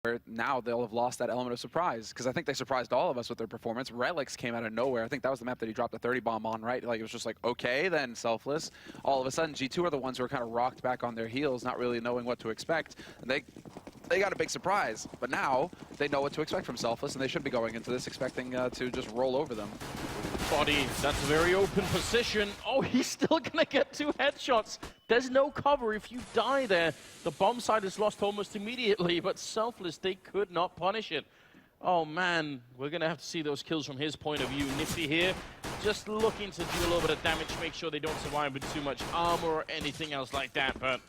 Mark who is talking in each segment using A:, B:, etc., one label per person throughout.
A: where now they'll have lost that element of surprise, because I think they surprised all of us with their performance. Relics came out of nowhere. I think that was the map that he dropped a 30 bomb on, right? Like, it was just like, okay, then Selfless. All of a sudden, G2 are the ones who are kind of rocked back on their heels, not really knowing what to expect. And they got a big surprise, but now they know what to expect from Selfless, and they should be going into this expecting to just roll over them.
B: Body, that's a very open position. Oh, he's still gonna get 2 headshots. There's no cover if you die there. The bomb side is lost almost immediately, but Selfless, they could not punish it. Oh man, we're gonna have to see those kills from his point of view. Nifty here, just looking to do a little bit of damage, make sure they don't survive with too much armor or anything else like that, but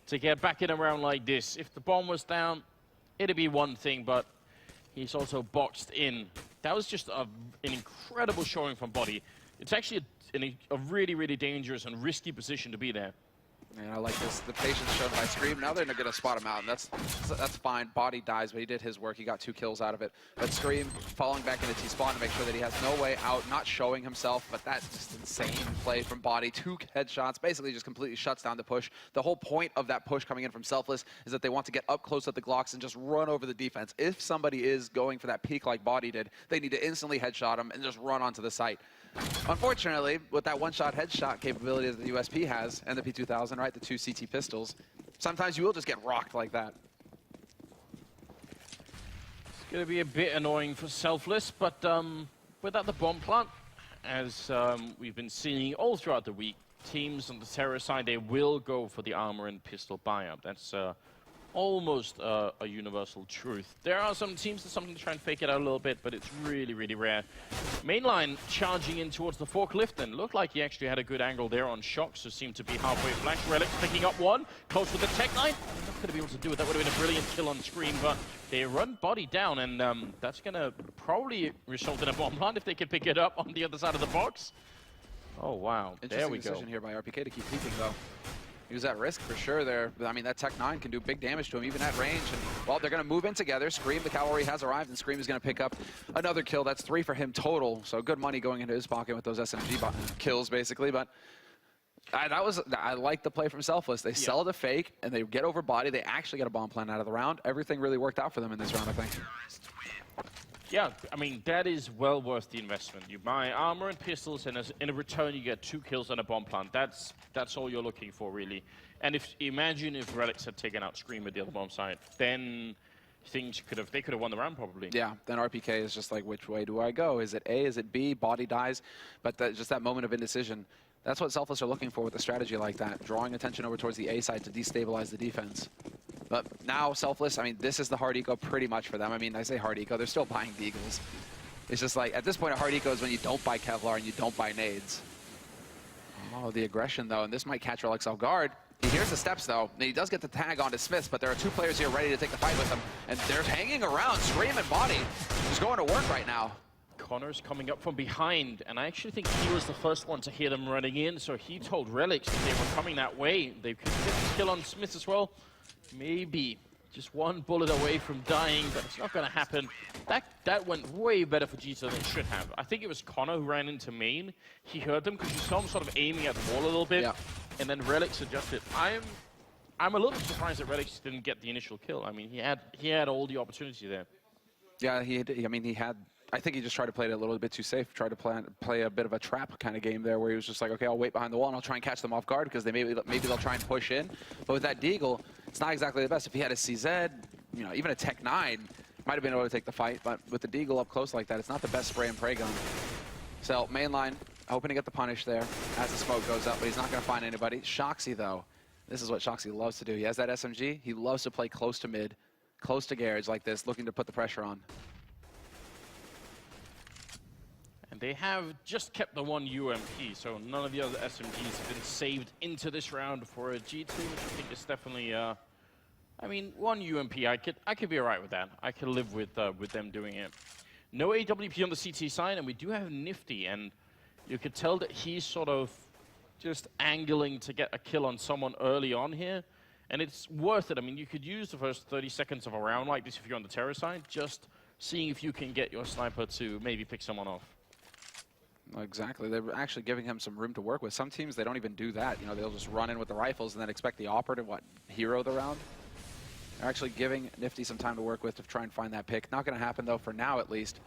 B: to get back in a round like this, if the bomb was down, it'd be one thing, but he's also boxed in. That was just an incredible showing from Body. It's actually a really, really dangerous and risky position to be there.
A: And I like this, the patience shown by Scream. Now they're going to spot him out, and that's fine. Body dies, but he did his work. He got 2 kills out of it. But Scream falling back into T-spawn to make sure that he has no way out, not showing himself, but that's just insane play from Body. 2 headshots, basically just completely shuts down the push. The whole point of that push coming in from Selfless is that they want to get up close at the Glocks and just run over the defense. If somebody is going for that peak like Body did, they need to instantly headshot him and just run onto the site. Unfortunately, with that one-shot headshot capability that the USP has, and the P2000, right, the 2 CT pistols, sometimes you will just get rocked like that.
B: It's going to be a bit annoying for Selfless, but without the bomb plant, as we've been seeing all throughout the week, teams on the terror side, they will go for the armor and pistol buy-up. That's almost a universal truth. There are some teams that something to try and fake it out a little bit, but it's really, really rare. Mainline charging in towards the forklift, and looked like he actually had a good angle there on Shocks, who seemed to be halfway flash. Relics picking up one, close with the tech line. Not going to be able to do it. That would have been a brilliant kill on screen, but they run Body down, and that's going to probably result in a bomb plant if they can pick it up on the other side of the box. Oh, wow. There we go.
A: Interesting decision here by RPK to keep peeking, though. He was at risk for sure there. But I mean, that Tech 9 can do big damage to him, even at range. And, well, they're going to move in together. Scream, the cavalry has arrived, and Scream is going to pick up another kill. That's 3 for him total. So good money going into his pocket with those SMG kills, basically. But I like the play from Selfless. They sell the fake, and they get over Body. They actually get a bomb plan out of the round. Everything really worked out for them in this round, I think.
B: Yeah, I mean, that is well worth the investment. You buy armor and pistols, and in return, you get 2 kills and a bomb plant. That's all you're looking for, really. And imagine if Relics had taken out Scream at the other bomb side, then things they could have won the round, probably.
A: Yeah, then RPK is just like, which way do I go? Is it A, is it B? Body dies. But just that moment of indecision, that's what Selfless are looking for with a strategy like that, drawing attention over towards the A side to destabilize the defense. But now Selfless, I mean, this is the hard eco pretty much for them. I mean, I say hard eco, they're still buying Deagles. It's just like, at this point, a hard eco is when you don't buy Kevlar and you don't buy nades. Oh, the aggression, though, and this might catch Relics off guard. He hears the steps, though, and he does get the tag onto Smiths, but there are 2 players here ready to take the fight with him, and they're hanging around, Scream and Body, just going to work right now.
B: Connor's coming up from behind, and I actually think he was the first one to hear them running in, so he told Relics that they were coming that way. They could get the kill on Smith as well. Maybe just 1 bullet away from dying, but it's not going to happen. That went way better for G2 than it should have. I think it was Connor who ran into main. He heard them because you saw him sort of aiming at the wall a little bit, and then Relics adjusted. I'm a little bit surprised that Relics didn't get the initial kill. I mean, he had all the opportunity there.
A: Yeah, I mean, he had. I think he just tried to play it a little bit too safe, tried to play a bit of a trap kind of game there where he was just like, okay, I'll wait behind the wall and I'll try and catch them off guard because maybe they'll try and push in. But with that Deagle, it's not exactly the best. If he had a CZ, you know, even a Tech 9, might have been able to take the fight, but with the Deagle up close like that, it's not the best spray and pray gun. So mainline, hoping to get the punish there as the smoke goes up, but he's not going to find anybody. Shoxy, though, this is what Shoxy loves to do. He has that SMG. He loves to play close to mid, close to garage like this, looking to put the pressure on.
B: And they have just kept the 1 UMP, so none of the other SMGs have been saved into this round for a G2, which I think is definitely, I mean, 1 UMP, I could be alright with that. I could live with them doing it. No AWP on the CT side, and we do have Nifty, and you could tell that he's sort of just angling to get a kill on someone early on here, and it's worth it. I mean, you could use the first 30 seconds of a round like this if you're on the terror side, just seeing if you can get your sniper to maybe pick someone off.
A: Exactly. They're actually giving him some room to work with. Some teams, they don't even do that. You know, they'll just run in with the rifles and then expect the operative, hero the round. They're actually giving Nifty some time to work with to try and find that pick. Not going to happen, though, for now at least.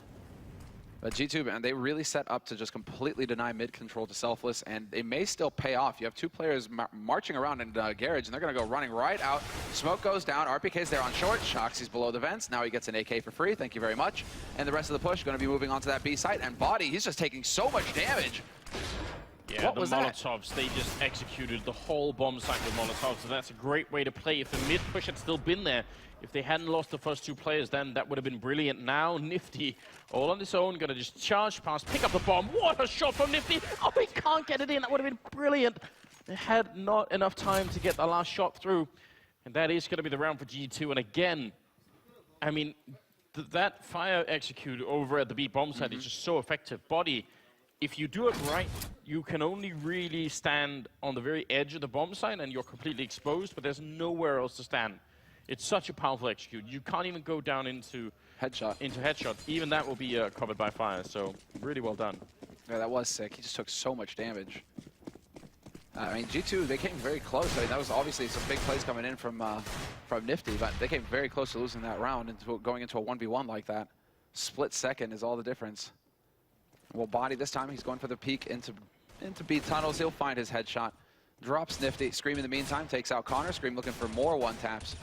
A: But G2, man, they really set up to just completely deny mid control to Selfless, and they may still pay off. You have two players marching around in garage, and they're going to go running right out. Smoke goes down. RPK's there on short. Shoxy's below the vents. Now he gets an AK for free. Thank you very much. And the rest of the push going to be moving on to that B site. And Body, he's just taking so much damage.
B: Yeah,
A: what
B: the
A: was
B: Molotovs, they just executed the whole bomb site with Molotovs, so that's a great way to play. If the mid push had still been there, if they hadn't lost the first two players, then that would have been brilliant. Now, Nifty, all on his own, gonna just charge past, pick up the bomb. What a shot from Nifty! Oh, he can't get it in, that would have been brilliant. They had not enough time to get the last shot through, and that is gonna be the round for G2. And again, I mean, that fire execute over at the B bomb site is just so effective. Body, if you do it right, you can only really stand on the very edge of the bomb site and you're completely exposed, but there's nowhere else to stand. It's such a powerful execute. You can't even go down into headshot. Even that will be covered by fire, so really well done.
A: Yeah, that was sick. He just took so much damage. I mean, G2, they came very close. I mean, that was obviously some big plays coming in from Nifty, but they came very close to losing that round and going into a 1v1 like that. Split second is all the difference. Well, Body this time, he's going for the peek into B tunnels. He'll find his headshot. Drops Nifty. Scream in the meantime takes out Connor. Scream looking for more one-taps.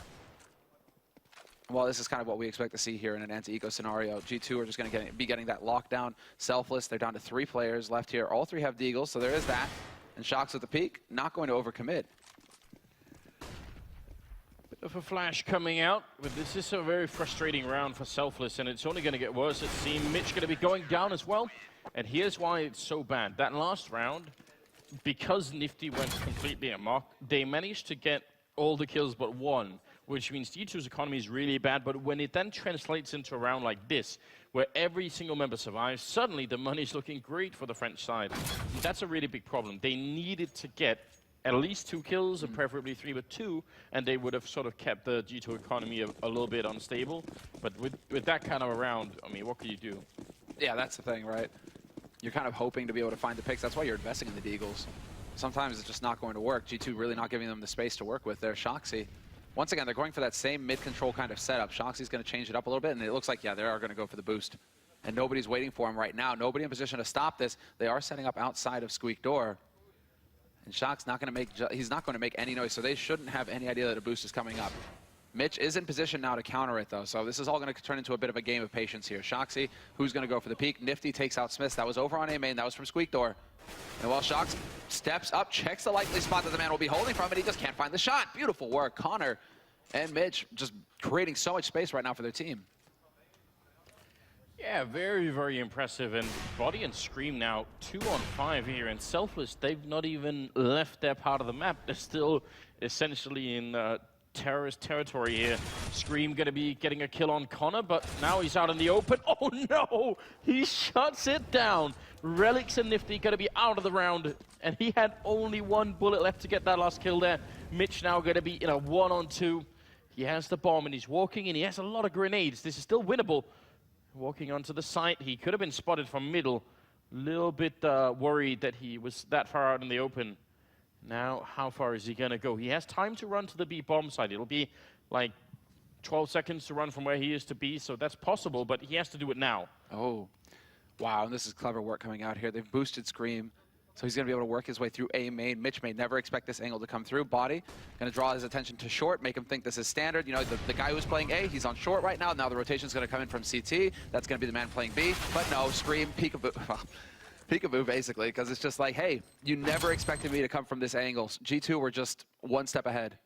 A: Well, this is kind of what we expect to see here in an anti-eco scenario. G2 are just going to be getting that lockdown. Selfless, they're down to 3 players left here. All 3 have deagles, so there is that. And Shox with the peek, not going to overcommit.
B: Bit of a flash coming out, but this is a very frustrating round for Selfless, and it's only going to get worse, it seems. Mitch going to be going down as well, and here's why it's so bad. That last round, because Nifty went completely amok, they managed to get all the kills but one, which means G2's economy is really bad, but when it then translates into a round like this, where every single member survives, suddenly the money's looking great for the French side. That's a really big problem. They needed to get at least 2 kills, and preferably 3, but 2, and they would have sort of kept the G2 economy a little bit unstable. But with that kind of a round, I mean, what could you do?
A: Yeah, that's the thing, right? You're kind of hoping to be able to find the picks. That's why you're investing in the deagles. Sometimes it's just not going to work. G2 really not giving them the space to work with there. Shoxy, once again, they're going for that same mid-control kind of setup. Shoxy's going to change it up a little bit, and it looks like, yeah, they are going to go for the boost. And nobody's waiting for him right now. Nobody in position to stop this. They are setting up outside of Squeak Door. And Shock's not going to make, he's not going to make any noise, so they shouldn't have any idea that a boost is coming up. Mitch is in position now to counter it, though, so this is all going to turn into a bit of a game of patience here. Shoxy, who's going to go for the peek? Nifty takes out Smith. That was over on A main. That was from Squeak Door. And while Shox steps up, checks the likely spot that the man will be holding from, and he just can't find the shot. Beautiful work. Connor and Mitch just creating so much space right now for their team.
B: Yeah, very, very impressive. And Body and Scream now 2-on-5 here. And Selfless, they've not even left their part of the map. They're still essentially in terrorist territory here. Scream going to be getting a kill on Connor, but now he's out in the open. Oh no! He shuts it down. Relics and Nifty going to be out of the round. And he had only 1 bullet left to get that last kill there. Mitch now going to be in a 1-on-2. He has the bomb and he's walking and he has a lot of grenades. This is still winnable. Walking onto the site, he could have been spotted from middle. Little bit worried that he was that far out in the open. Now, how far is he going to go? He has time to run to the B bomb site. It'll be like 12 seconds to run from where he is to B, so that's possible, but he has to do it now.
A: Oh, wow, and this is clever work coming out here. They've boosted Scream, so he's going to be able to work his way through A main. Mitch may never expect this angle to come through. Body going to draw his attention to short, make him think this is standard. You know, the guy who's playing A, he's on short right now. Now the rotation's going to come in from CT. That's going to be the man playing B. But no, Scream, peekaboo. Well, peekaboo, basically, because it's just like, hey, you never expected me to come from this angle. G2 were just 1 step ahead.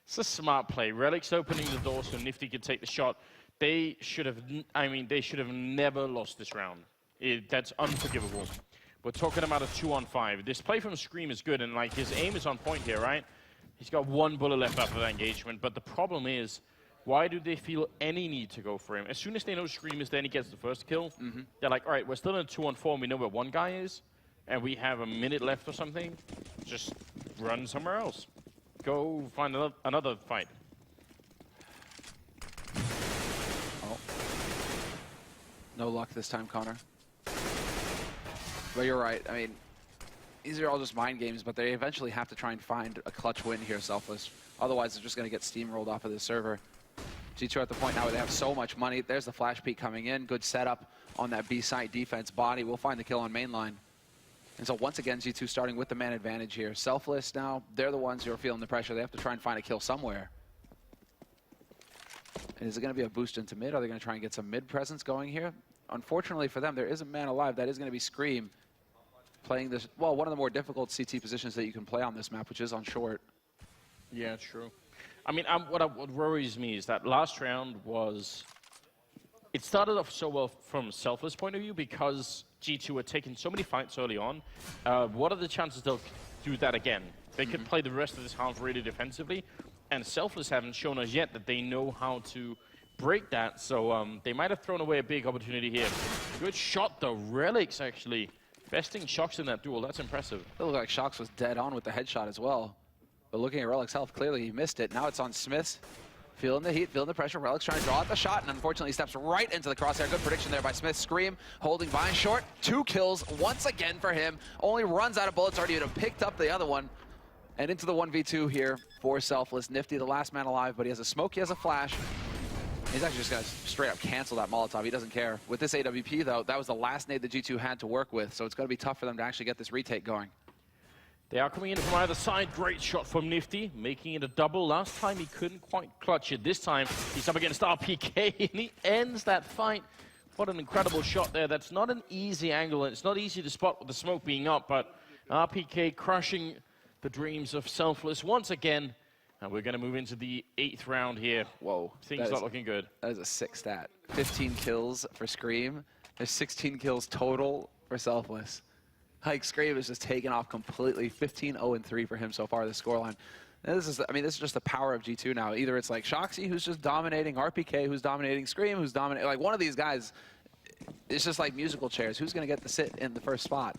B: It's a smart play. Relic's opening the door so Nifty could take the shot. They should have, they should have never lost this round. That's unforgivable. We're talking about a 2-on-5. This play from Scream is good, and like his aim is on point here, right? He's got 1 bullet left after that engagement, but the problem is, why do they feel any need to go for him? As soon as they know Scream is there and he gets the first kill, they're like, all right, we're still in a 2-on-4 and we know where 1 guy is, and we have a minute left or something. Just run somewhere else. Go find another fight.
A: Oh. No luck this time, Connor. But you're right. I mean, these are all just mind games, but they eventually have to try and find a clutch win here, Selfless. Otherwise, they're just going to get steamrolled off of this server. G2 are at the point now where they have so much money. There's the flash peek coming in. Good setup on that B site defense. Body will find the kill on main line. And so once again, G2 starting with the man advantage here. Selfless now, they're the ones who are feeling the pressure. They have to try and find a kill somewhere. And is it going to be a boost into mid? Are they going to try and get some mid presence going here? Unfortunately for them, there is a man alive. That is going to be Scream playing this, well, one of the more difficult CT positions that you can play on this map, which is on short.
B: Yeah, true. I mean, what worries me is that last round was... It started off so well from Selfless point of view because G2 were taking so many fights early on. What are the chances they'll do that again? They could play the rest of this half really defensively, and Selfless haven't shown us yet that they know how to break that, so they might have thrown away a big opportunity here. Good shot though, Relics actually besting Shox in that duel, that's impressive.
A: It looked like Shox was dead on with the headshot as well. But looking at Relic's health, clearly he missed it. Now it's on Smiths. Feeling the heat, feeling the pressure. Relic's trying to draw out the shot, and unfortunately steps right into the crosshair. Good prediction there by Smith. Scream holding by short. 2 kills once again for him. Only runs out of bullets. Already even picked up the other one. And into the 1v2 here for Selfless. Nifty, the last man alive, but he has a smoke, he has a flash. He's actually just going to straight up cancel that Molotov. He doesn't care. With this AWP, though, that was the last nade that G2 had to work with, so it's going to be tough for them to actually get this retake going.
B: They are coming in from either side. Great shot from Nifty, making it a double. Last time he couldn't quite clutch it. This time he's up against RPK and he ends that fight. What an incredible shot there. That's not an easy angle and it's not easy to spot with the smoke being up, but RPK crushing the dreams of Selfless once again. And we're going to move into the 8th round here.
A: Whoa.
B: Things not looking good.
A: That is a sick stat. 15 kills for Scream. There's 16 kills total for Selfless. Like, Scream is just taken off completely. 15-0-3 for him so far, this scoreline. This is, I mean, this is just the power of G2 now. Either it's like Shoxy, who's just dominating, RPK, who's dominating, Scream, who's dominating. Like, one of these guys, it's just like musical chairs. Who's going to get to sit in the first spot?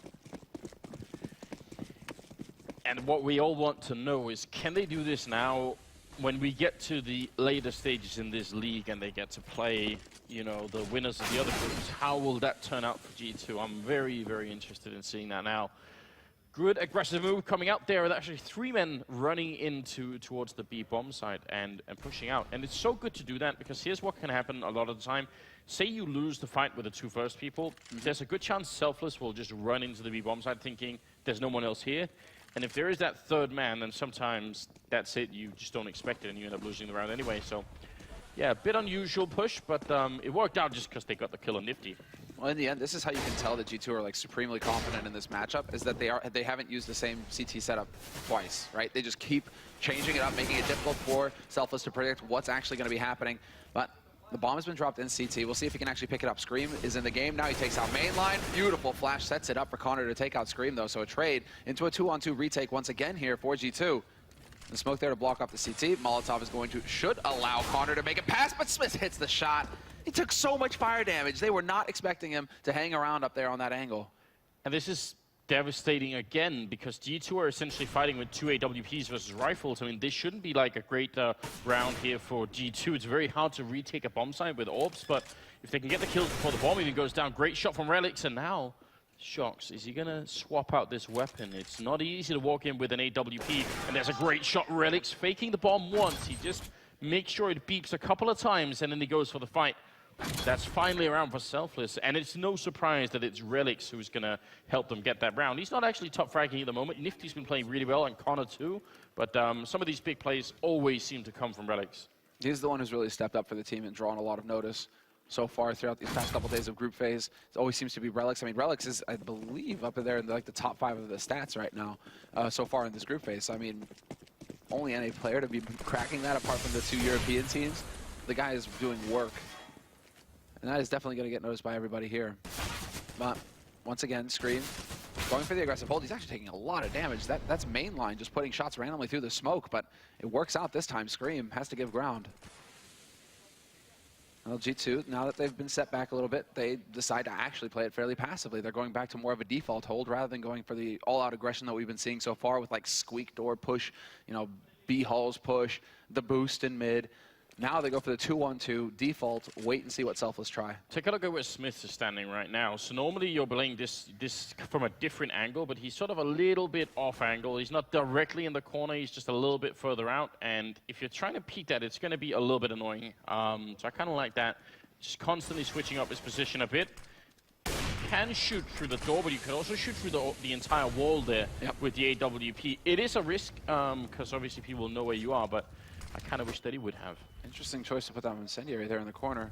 B: And what we all want to know is, can they do this now when we get to the later stages in this league and they get to play, you know, the winners of the other groups? How will that turn out for G2? I'm very, very interested in seeing that now. Good aggressive move coming out there with actually 3 men running towards the B bomb side and pushing out. And it's so good to do that because here's what can happen a lot of the time. Say you lose the fight with the 2 first people, there's a good chance Selfless will just run into the B bomb side thinking there's no one else here. And if there is that 3rd man, then sometimes that's it. You just don't expect it and you end up losing the round anyway. So yeah, a bit unusual push, but it worked out just because they got the kill on Nifty.
A: Well, in the end, this is how you can tell that G2 are like supremely confident in this matchup, is that they haven't used the same CT setup twice, right? They just keep changing it up, making it difficult for Selfless to predict what's actually going to be happening. But the bomb has been dropped in CT. We'll see if he can actually pick it up. Scream is in the game now. He takes out main line. Beautiful flash sets it up for Connor to take out Scream, though. So a trade into a 2-on-2 retake once again here for G2. The smoke there to block off the CT. Molotov is going to, should allow Connor to make it pass, but Smith hits the shot. He took so much fire damage. They were not expecting him to hang around up there on that angle.
B: And this is devastating again because G2 are essentially fighting with 2 AWPs versus rifles. I mean, this shouldn't be like a great round here for G2. It's very hard to retake a bomb site with orbs, but if they can get the kills before the bomb even goes down, great shot from Relics, and now Shox, is he gonna swap out this weapon? It's not easy to walk in with an AWP, and there's a great shot. Relics faking the bomb once. He just makes sure it beeps a couple of times, and then he goes for the fight. That's finally around for Selfless, and it's no surprise that it's Relics who's going to help them get that round. He's not actually top fragging at the moment. Nifty's been playing really well, and Connor too, but some of these big plays always seem to come from Relics.
A: He's the one who's really stepped up for the team and drawn a lot of notice so far throughout these past couple days of group phase. It always seems to be Relics. I mean, Relics is, I believe, up in there in like the top 5 of the stats right now so far in this group phase. So, I mean, only NA player to be cracking that apart from the 2 European teams. The guy is doing work. And that is definitely going to get noticed by everybody here. But once again, Scream going for the aggressive hold. He's actually taking a lot of damage. That's mainline, just putting shots randomly through the smoke, but it works out this time. Scream has to give ground. Well, G2, now that they've been set back a little bit, they decide to actually play it fairly passively. They're going back to more of a default hold rather than going for the all-out aggression that we've been seeing so far with like squeak door push, you know, B-hulls push, the boost in mid. Now they go for the 2-1-2 default. Wait and see what Selfless try.
B: Take a look at where Smith is standing right now. So normally you're playing this from a different angle, but he's sort of a little bit off angle. He's not directly in the corner. He's just a little bit further out. And if you're trying to peek that, it's going to be a little bit annoying. So I kind of like that. Just constantly switching up his position a bit. Can shoot through the door, but you can also shoot through the entire wall there with the AWP. It is a risk, because obviously people know where you are, but I kind of wish that he would have.
A: Interesting choice to put that incendiary there in the corner.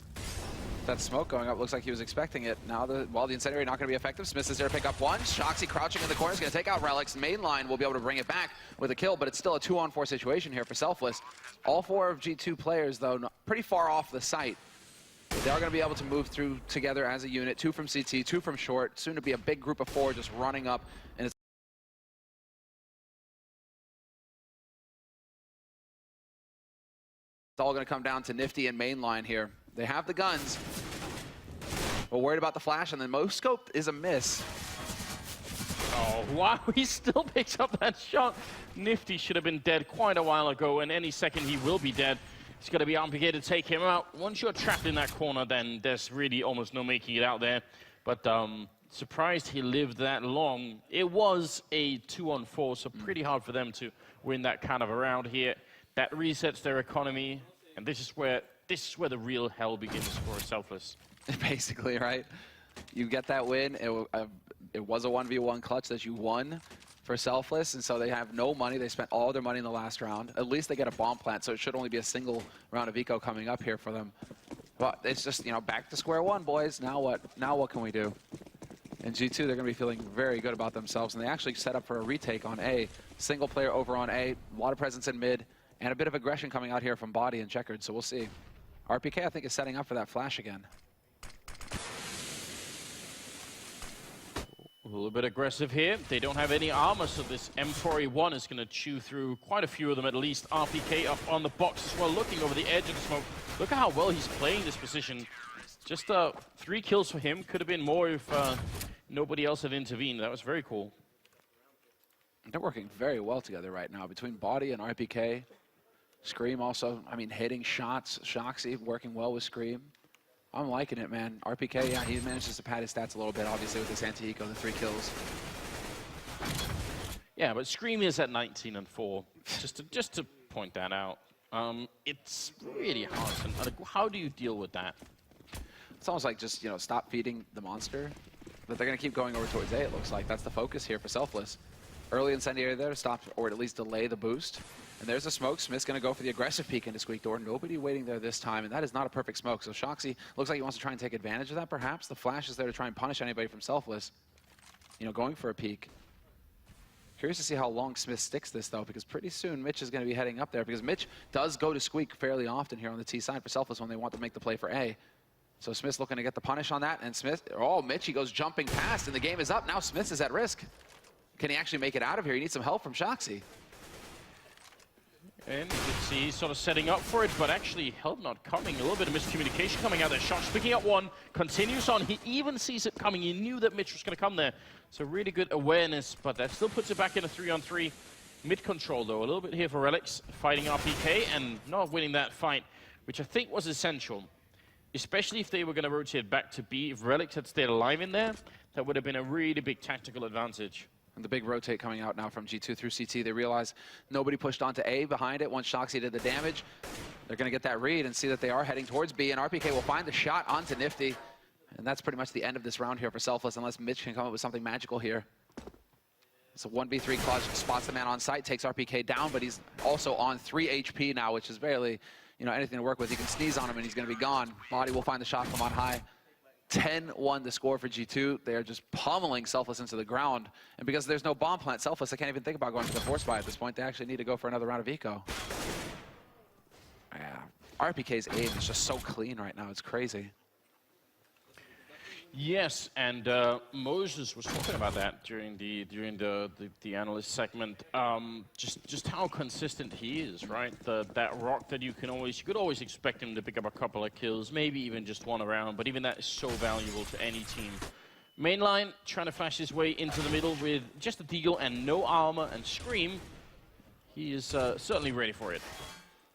A: That smoke going up looks like he was expecting it. Now, the incendiary not going to be effective. Smith is there to pick up one. Shoxy crouching in the corner is going to take out Relics. Mainline will be able to bring it back with a kill, but it's still a 2-on-4 situation here for Selfless. All 4 of G2 players, though, pretty far off the site. They are going to be able to move through together as a unit. 2 from CT, 2 from short. Soon to be a big group of 4 just running up. And it's all going to come down to Nifty and Mainline here. They have the guns, but worried about the flash, and then most scope is a miss.
B: Oh, wow, he still picks up that shot. Nifty should have been dead quite a while ago, and any second he will be dead. It's going to be RPK to take him out. Once you're trapped in that corner, then there's really almost no making it out there. But surprised he lived that long. It was a 2-on-4, so pretty hard for them to win that kind of a round here. That resets their economy, and this is where the real hell begins for Selfless.
A: Basically, right? You get that win. It was a 1v1 clutch that you won for Selfless, and so they have no money. They spent all their money in the last round. At least they get a bomb plant, so it should only be a single round of eco coming up here for them. But it's just, you know, back to square one, boys. Now what? Now what can we do? In G2, they're going to be feeling very good about themselves, and they actually set up for a retake on A. Single player over on A, a lot of presence in mid, and a bit of aggression coming out here from Body and Checkered, so we'll see. RPK, I think, is setting up for that flash again.
B: A little bit aggressive here. They don't have any armor, so this M4A1 is going to chew through quite a few of them at least. RPK up on the box as well, looking over the edge of the smoke. Look at how well he's playing this position. Just 3 kills for him. Could have been more if nobody else had intervened. That was very cool.
A: They're working very well together right now between Body and RPK. Scream also, I mean, hitting shots. Shoxy working well with Scream. I'm liking it, man. RPK, yeah, he manages to pad his stats a little bit, obviously, with this anti-eco, the 3 kills.
B: Yeah, but Scream is at 19-4. Just to point that out. It's really hard. How do you deal with that?
A: It's almost like just, you know, stop feeding the monster. But they're going to keep going over towards A, it looks like. That's the focus here for Selfless. Early incendiary there to stop or at least delay the boost. And there's a smoke. Smith's going to go for the aggressive peek into Squeak Door. Nobody waiting there this time, and that is not a perfect smoke. So Shoxy looks like he wants to try and take advantage of that, perhaps. The flash is there to try and punish anybody from Selfless. You know, going for a peek. Curious to see how long Smith sticks this, though, because pretty soon Mitch is going to be heading up there, because Mitch does go to Squeak fairly often here on the T side for Selfless when they want to make the play for A. So Smith's looking to get the punish on that, and Smith, oh, Mitch, he goes jumping past, and the game is up. Now Smith is at risk. Can he actually make it out of here? He needs some help from Shoxy.
B: And you can see he's sort of setting up for it, but actually help not coming. A little bit of miscommunication coming out there. Shox picking up one, continues on. He even sees it coming. He knew that Mitch was going to come there. So really good awareness, but that still puts it back in a 3-on-3. Mid control, though. A little bit here for Relics, fighting RPK and not winning that fight, which I think was essential. Especially if they were going to rotate back to B. If Relics had stayed alive in there, that would have been a really big tactical advantage.
A: And the big rotate coming out now from G2 through CT. They realize nobody pushed onto A behind it. Once Shoxy did the damage, they're going to get that read and see that they are heading towards B. And RPK will find the shot onto Nifty. And that's pretty much the end of this round here for Selfless, unless Mitch can come up with something magical here. It's a 1v3 clutch, spots the man on site, takes RPK down, but he's also on 3 HP now, which is barely, you know, anything to work with. You can sneeze on him and he's going to be gone. Body will find the shot from on high. 10-1 the score for G2. They are just pummeling Selfless into the ground. And because there's no bomb plant, Selfless, I can't even think about going for the force buy at this point. They actually need to go for another round of eco. Yeah, RPK's aim is just so clean right now. It's crazy.
B: Yes, and Moses was talking about that during the analyst segment. Just how consistent he is, right? That rock that you could always expect him to pick up a couple of kills, maybe even just one around. But even that is so valuable to any team. Mainline trying to flash his way into the middle with just a deagle and no armor and Scream. He is certainly ready for it.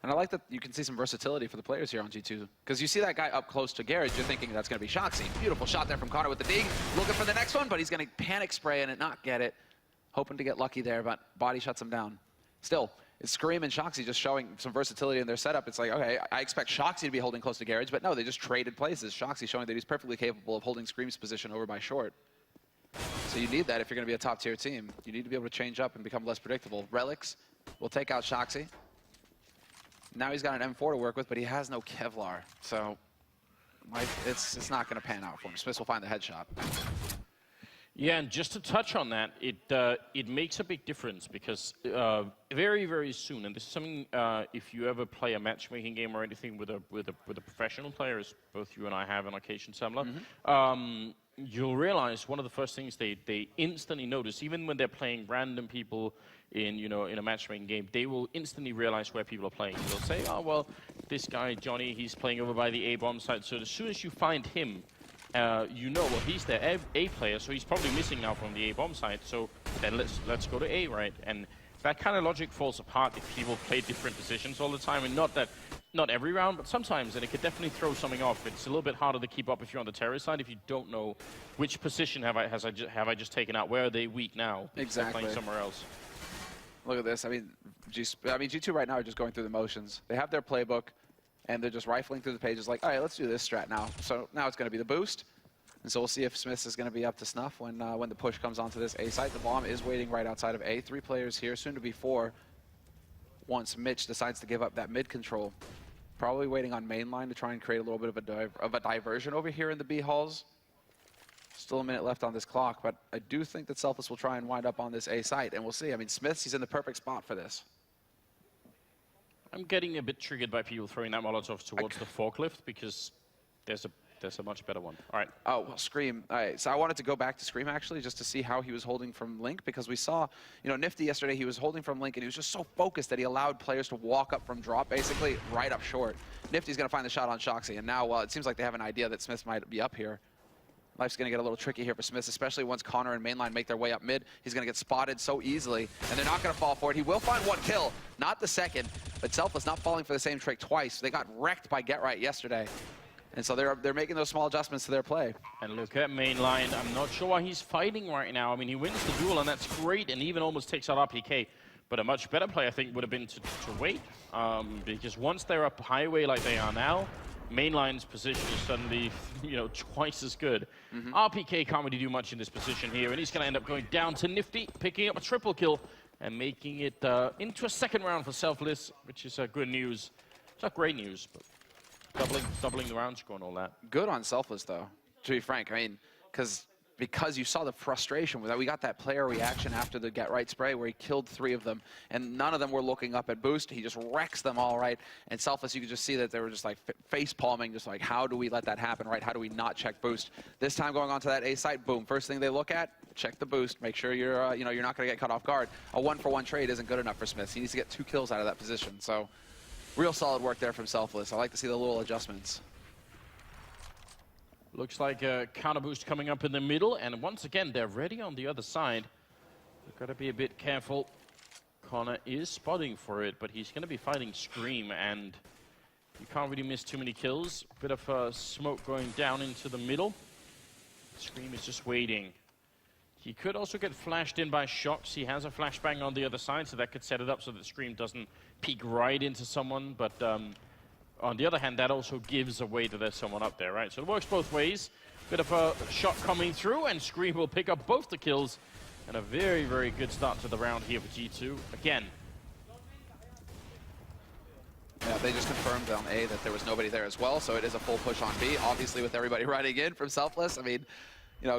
A: And I like that you can see some versatility for the players here on G2. Because you see that guy up close to Garage, you're thinking that's going to be Shoxy. Beautiful shot there from Connor with the dig. Looking for the next one, but he's going to panic spray and not get it. Hoping to get lucky there, but Body shuts him down. Still, it's Scream and Shoxy just showing some versatility in their setup. It's like, okay, I expect Shoxy to be holding close to Garage, but no, they just traded places. Shoxy showing that he's perfectly capable of holding Scream's position over by short. So you need that if you're going to be a top-tier team. You need to be able to change up and become less predictable. Relics will take out Shoxy. Now he's got an M4 to work with, but he has no Kevlar. So it's not going to pan out for him. Smith will find the headshot.
B: Yeah, and just to touch on that, it makes a big difference because very, very soon, and this is something if you ever play a matchmaking game or anything with a professional player, as both you and I have on occasion, Samla, you'll realize one of the first things they instantly notice, even when they're playing random people in a matchmaking game, they will instantly realize where people are playing. They'll say, oh well, this guy Johnny, he's playing over by the A bomb site. So as soon as you find him, well, he's their A player, so he's probably missing now from the A bomb site. So then let's go to A, right? And that kind of logic falls apart if people play different positions all the time, and not every round, but sometimes, and it could definitely throw something off. It's a little bit harder to keep up if you're on the terror side if you don't know which position have I just taken out. Where are they weak now?
A: Exactly.
B: Playing somewhere else.
A: Look at this. I mean, G2 right now are just going through the motions. They have their playbook, and they're just rifling through the pages like, all right, let's do this strat now. So now it's going to be the boost. And so we'll see if Smith is going to be up to snuff when the push comes onto this A site. The bomb is waiting right outside of A. 3 players here, soon to be 4. Once Mitch decides to give up that mid control. Probably waiting on main line to try and create a little bit of a diversion over here in the B halls. Still a minute left on this clock, but I do think that Selfless will try and wind up on this A site, and we'll see. I mean, Smith's, he's in the perfect spot for this.
B: I'm getting a bit triggered by people throwing that Molotov towards the forklift because there's a much better one. All right.
A: Oh, well, Scream. All right, so I wanted to go back to Scream, actually, just to see how he was holding from Link, because we saw, Nifty yesterday, he was holding from Link, and he was just so focused that he allowed players to walk up from drop, basically, right up short. Nifty's going to find the shot on Shoxy, and now, it seems like they have an idea that Smith might be up here. Life's going to get a little tricky here for Smith, especially once Connor and Mainline make their way up mid. He's going to get spotted so easily, and they're not going to fall for it. He will find 1 kill, not the second, but Selfless not falling for the same trick twice. They got wrecked by Get Right yesterday. And so they're making those small adjustments to their play.
B: And look at Mainline. I'm not sure why he's fighting right now. I mean, he wins the duel, and that's great, and even almost takes out RPK. But a much better play, I think, would have been to wait. Because once they're up highway like they are now, Mainline's position is suddenly, twice as good. RPK can't really do much in this position here, and he's going to end up going down to Nifty, picking up a triple kill, and making it into a second round for Selfless, which is good news. It's not great news, but doubling the round score and all that.
A: Good on Selfless, though, to be frank. I mean, because you saw the frustration with that. We got that player reaction after the Get Right spray where he killed 3 of them, and none of them were looking up at boost. He just wrecks them all, right? And Selfless, you could just see that they were just like face palming, just like, how do we let that happen, right? How do we not check boost? This time going on to that A site, boom. First thing they look at, check the boost. Make sure you're, you're not going to get caught off guard. A 1-for-1 trade isn't good enough for Smith. He needs to get 2 kills out of that position. So, real solid work there from Selfless. I like to see the little adjustments.
B: Looks like a counter boost coming up in the middle, and once again, they're ready on the other side. We've got to be a bit careful. Connor is spotting for it, but he's going to be fighting Scream, and you can't really miss too many kills. Bit of smoke going down into the middle. Scream is just waiting. He could also get flashed in by Shox. He has a flashbang on the other side, so that could set it up so that Scream doesn't peek right into someone, but on the other hand, that also gives away that there's someone up there, right? So it works both ways. Bit of a shot coming through, and Scream will pick up both the kills. And a very, very good start to the round here for G2. Again.
A: Yeah, they just confirmed on A that there was nobody there as well, so it is a full push on B. Obviously, with everybody riding in from Selfless, I mean,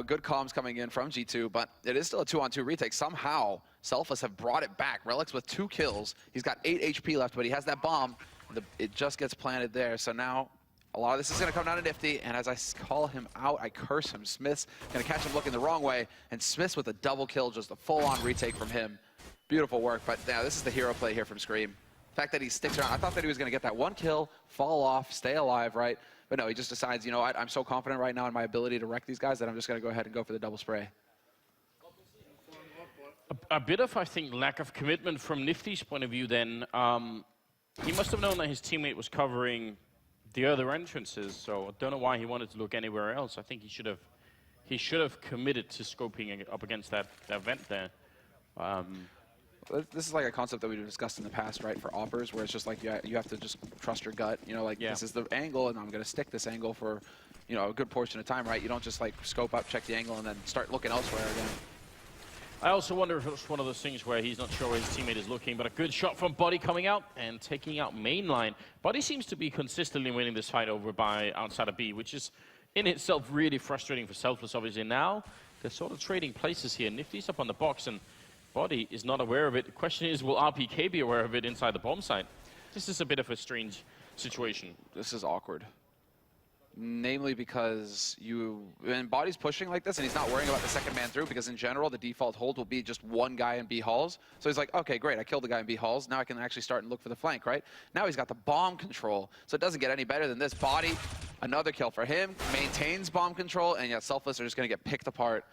A: good comms coming in from G2, but it is still a 2-on-2 retake. Somehow, Selfless have brought it back. Relics with 2 kills. He's got 8 HP left, but he has that bomb. It just gets planted there. So now a lot of this is going to come down to Nifty. And as I call him out, I curse him. Smith's going to catch him looking the wrong way. And Smith's with a double kill, just a full-on retake from him. Beautiful work. But now this is the hero play here from Scream. The fact that he sticks around. I thought that he was going to get that 1 kill, fall off, stay alive, right? But no, he just decides, I'm so confident right now in my ability to wreck these guys that I'm just going to go ahead and go for the double spray.
B: A bit of, I think, lack of commitment from Nifty's point of view then. He must have known that his teammate was covering the other entrances, so I don't know why he wanted to look anywhere else. I think he should have committed to scoping up against that vent there.
A: This is like a concept that we've discussed in the past, right, for offers, where it's just like you have to just trust your gut. You know, like this is the angle, and I'm going to stick this angle for, you know, a good portion of time, right? You don't just like scope up, check the angle, and then start looking elsewhere again.
B: I also wonder if it's one of those things where he's not sure where his teammate is looking, but a good shot from Buddy coming out and taking out mainline. Buddy seems to be consistently winning this fight over by outside of B, which is in itself really frustrating for Selfless, obviously. Now they're sort of trading places here. Nifty's up on the box, and Buddy is not aware of it. The question is, will RPK be aware of it inside the bomb site? This is a bit of a strange situation.
A: This is awkward. Namely because when Body's pushing like this and he's not worrying about the second man through, because in general the default hold will be just one guy in B halls. So he's like, okay, great, I killed the guy in B halls. Now I can actually start and look for the flank, right? Now he's got the bomb control, so it doesn't get any better than this. Body, another kill for him, maintains bomb control, and yet Selfless are just going to get picked apart.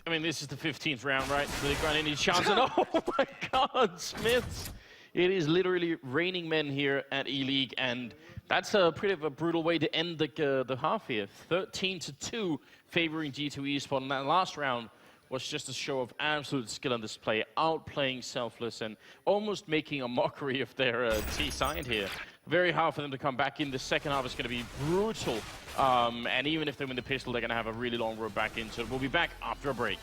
B: I mean, this is the 15th round, right? So they've got any chance? And oh my God, Smiths! It is literally raining men here at ELEAGUE, and that's a pretty of a brutal way to end the half here. 13-2 favoring G2 Esport, and that last round was just a show of absolute skill on display, outplaying Selfless and almost making a mockery of their T side here. Very hard for them to come back in. The second half is going to be brutal, and even if they win the pistol, they're going to have a really long road back into it. We'll be back after a break.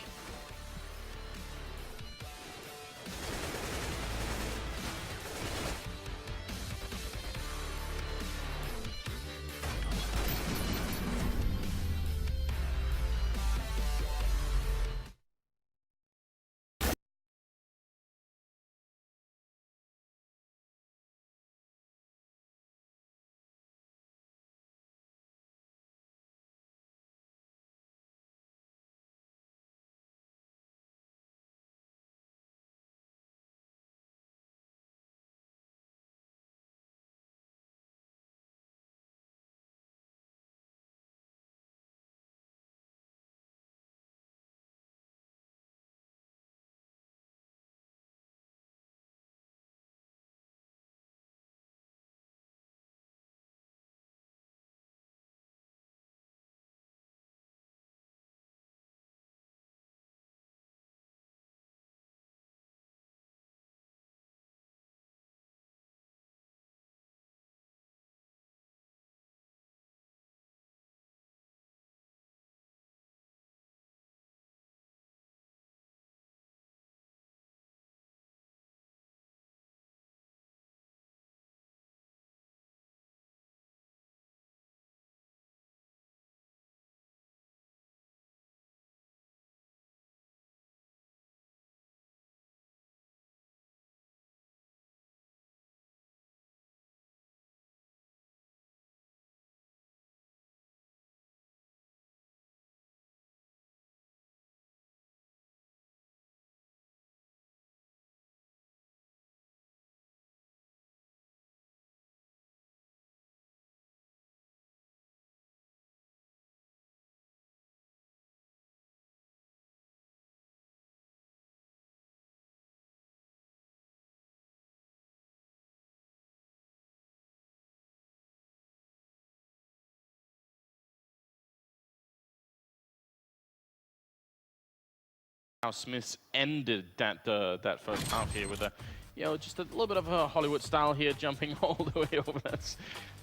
B: How Smiths ended that first half here with a, you know, just a little bit of a Hollywood style here, jumping all the way over.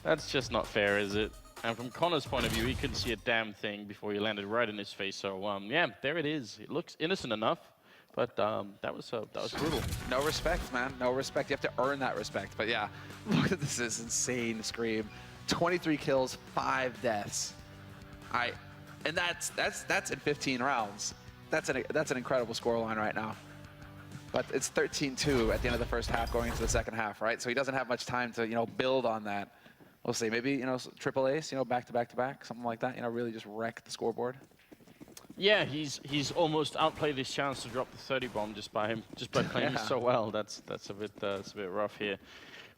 B: That's just not fair, is it? And from Connor's point of view, he couldn't see a damn thing before he landed right in his face. So yeah, there it is. It looks innocent enough, but that was brutal.
A: No respect, man. No respect. You have to earn that respect. But yeah, look at this insane Scream. 23 kills, 5 deaths. And that's in 15 rounds. That's an incredible scoreline right now. But it's 13-2 at the end of the first half going into the second half, right? So he doesn't have much time to, you know, build on that. We'll see. Maybe, you know, triple ace, you know, back to back to back, something like that, you know, really just wreck the scoreboard.
B: Yeah, he's almost outplayed his chance to drop the 30 bomb just by playing so well. That's a bit rough here.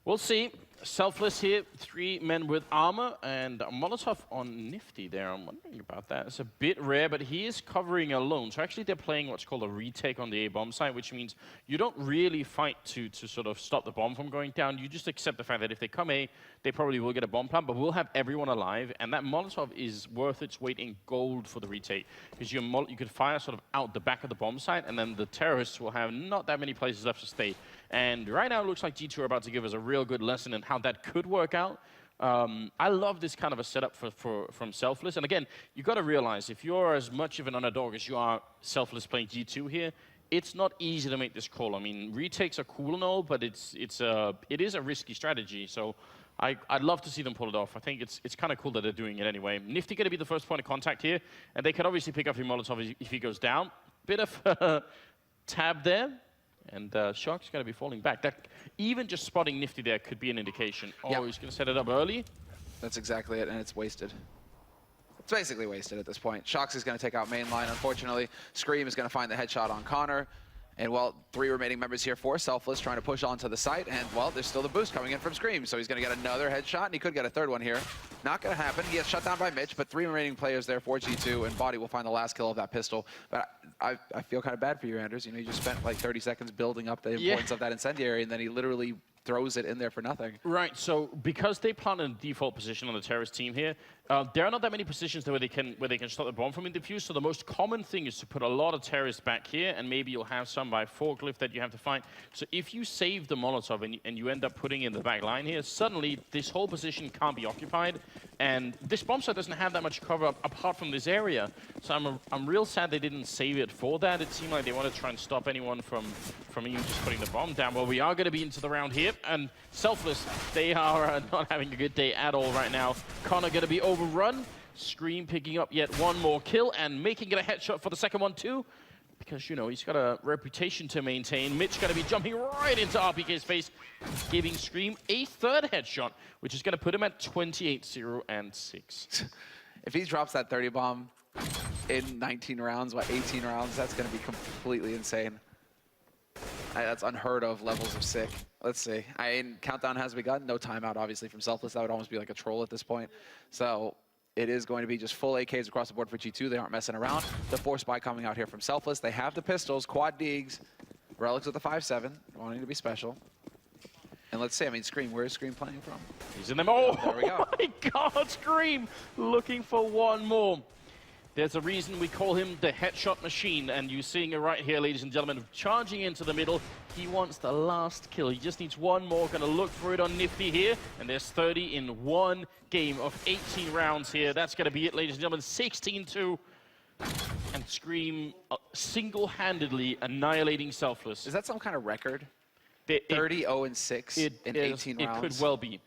B: We'll see. Selfless here, 3 men with armor, and a Molotov on Nifty there. I'm wondering about that. It's a bit rare, but he is covering alone. So actually they're playing what's called a retake on the A-bomb site, which means you don't really fight to sort of stop the bomb from going down. You just accept the fact that if they come A, they probably will get a bomb plant, but we'll have everyone alive, and that Molotov is worth its weight in gold for the retake, because you could fire sort of out the back of the bomb site, and then the terrorists will have not that many places left to stay. And right now it looks like G2 are about to give us a real good lesson in how that could work out. I love this kind of a setup from Selfless. And again, you've got to realize, if you're as much of an underdog as you are Selfless playing G2 here, it's not easy to make this call. I mean, retakes are cool and all, but it is a risky strategy. So I'd love to see them pull it off. I think it's kind of cool that they're doing it anyway. Nifty going to be the first point of contact here, and they could obviously pick up your Molotov if he goes down. Bit of a tab there. And Shark's going to be falling back. That, even just spotting Nifty there could be an indication. Oh, yeah. He's going to set it up early.
A: That's exactly it, and it's wasted. It's basically wasted at this point. Sharks is going to take out main line, unfortunately. Scream is going to find the headshot on Connor. And, well, 3 remaining members here for Selfless trying to push onto the site. And, well, there's still the boost coming in from Scream. So he's going to get another headshot, and he could get a third one here. Not going to happen. He gets shut down by Mitch, but 3 remaining players there for G2, and Body will find the last kill of that pistol. But I feel kind of bad for you, Anders. You know, you just spent like 30 seconds building up the importance of that incendiary, and then he literally throws it in there for nothing.
B: Right, so because they plant in a default position on the terrorist team here, there are not that many positions where they can stop the bomb from being defused, so the most common thing is to put a lot of terrorists back here, and maybe you'll have some by forklift that you have to find. So if you save the Molotov and you end up putting in the back line here, suddenly this whole position can't be occupied, and this bomb site doesn't have that much cover up apart from this area. So I'm real sad they didn't save it for that. It seemed like they wanted to try and stop anyone from you just putting the bomb down. Well, we are going to be into the round here, and Selfless, they are not having a good day at all right now. Connor going to be overrun. Scream picking up yet one more kill and making it a headshot for the second one too, because, you know, he's got a reputation to maintain. Mitch going to be jumping right into RPK's face, giving Scream a third headshot, which is going to put him at 28-0 and 6.
A: If he drops that 30 bomb in 19 rounds, 18 rounds, that's going to be completely insane. That's unheard of levels of sick. Let's see. Countdown has begun. No timeout, obviously, from Selfless. That would almost be like a troll at this point. So it is going to be just full AKs across the board for G2. They aren't messing around. The force buy coming out here from Selfless. They have the pistols, quad Deegs, relics with the 5.7, wanting to be special. And let's see, I mean, Scream, where is Scream playing from?
B: He's in them. Oh,
A: there we go.
B: My God, Scream looking for one more. There's a reason we call him the headshot machine, and you're seeing it right here, ladies and gentlemen, charging into the middle. He wants the last kill. He just needs one more. Gonna look for it on Nifty here, and there's 30 in one game of 18 rounds here. That's gonna be it, ladies and gentlemen, 16-2. And Scream single-handedly annihilating Selfless.
A: Is that some kind of record? 30-0-6 in 18 rounds?
B: It could well be.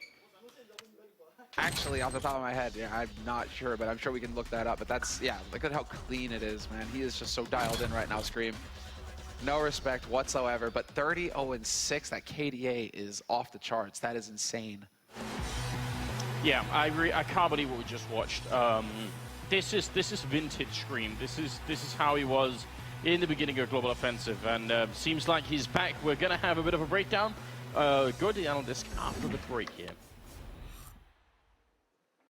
A: Actually, off the top of my head, yeah, I'm not sure, but I'm sure we can look that up. But that's, yeah, look at how clean it is, man. He is just so dialed in right now, Scream. No respect whatsoever, but 30-0-6, that KDA is off the charts. That is insane.
B: Yeah, I can't believe what we just watched. This is vintage Scream. This is how he was in the beginning of Global Offensive, and seems like he's back. We're gonna have a bit of a breakdown. Go to the analyst after the break here.